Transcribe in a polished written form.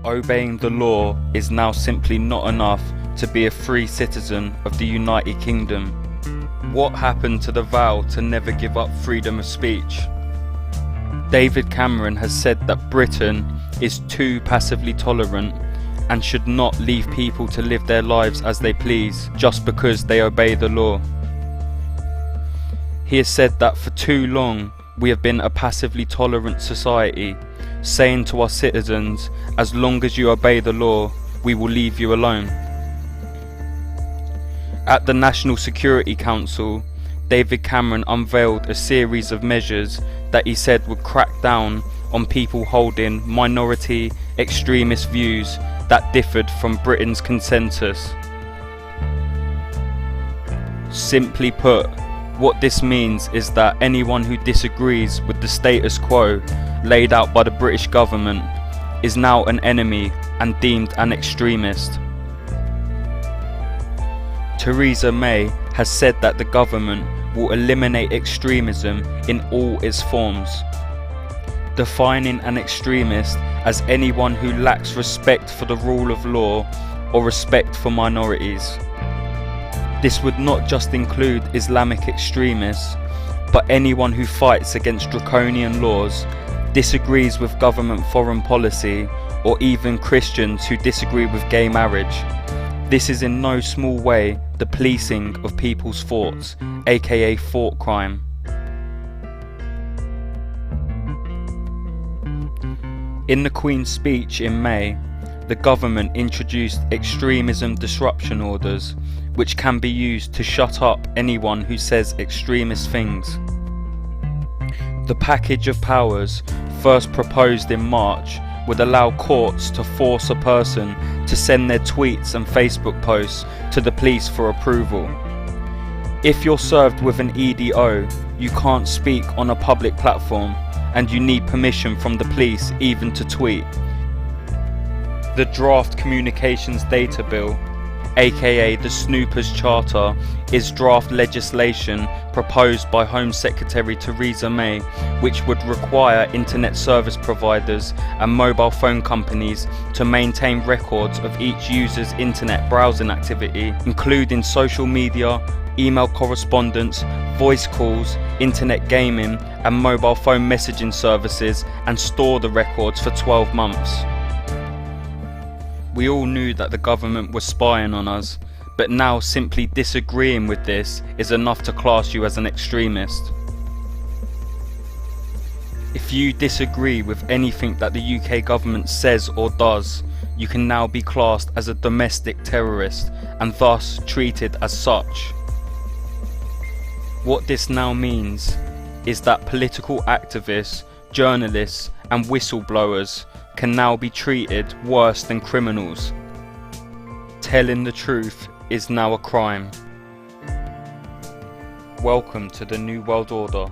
Obeying the law is now simply not enough to be a free citizen of the United Kingdom. What happened to the vow to never give up freedom of speech? David Cameron has said that Britain is too passively tolerant and should not leave people to live their lives as they please just because they obey the law. He has said that for too long we have been a passively tolerant society, saying to our citizens, as long as you obey the law, we will leave you alone. At the National Security Council, David Cameron unveiled a series of measures that he said would crack down on people holding minority extremist views that differed from Britain's consensus. Simply put, what this means is that anyone who disagrees with the status quo laid out by the British government is now an enemy and deemed an extremist. Theresa May has said that the government will eliminate extremism in all its forms, defining an extremist as anyone who lacks respect for the rule of law or respect for minorities. This would not just include Islamic extremists, but anyone who fights against draconian laws, disagrees with government foreign policy, or even Christians who disagree with gay marriage. This is in no small way the policing of people's thoughts, aka thought crime. In the Queen's speech in May, the government introduced extremism disruption orders, which can be used to shut up anyone who says extremist things. The package of powers, first proposed in March, would allow courts to force a person to send their tweets and Facebook posts to the police for approval. If you're served with an EDO, you can't speak on a public platform, and you need permission from the police even to tweet. The Draft Communications Data Bill, aka the Snoopers Charter, is draft legislation proposed by Home Secretary Theresa May, which would require internet service providers and mobile phone companies to maintain records of each user's internet browsing activity, including social media, email correspondence, voice calls, internet gaming and mobile phone messaging services, and store the records for 12 months. We all knew that the government was spying on us, but now simply disagreeing with this is enough to class you as an extremist. If you disagree with anything that the UK government says or does, you can now be classed as a domestic terrorist and thus treated as such. What this now means is that political activists, journalists and whistleblowers can now be treated worse than criminals. Telling the truth is now a crime. Welcome to the New World Order.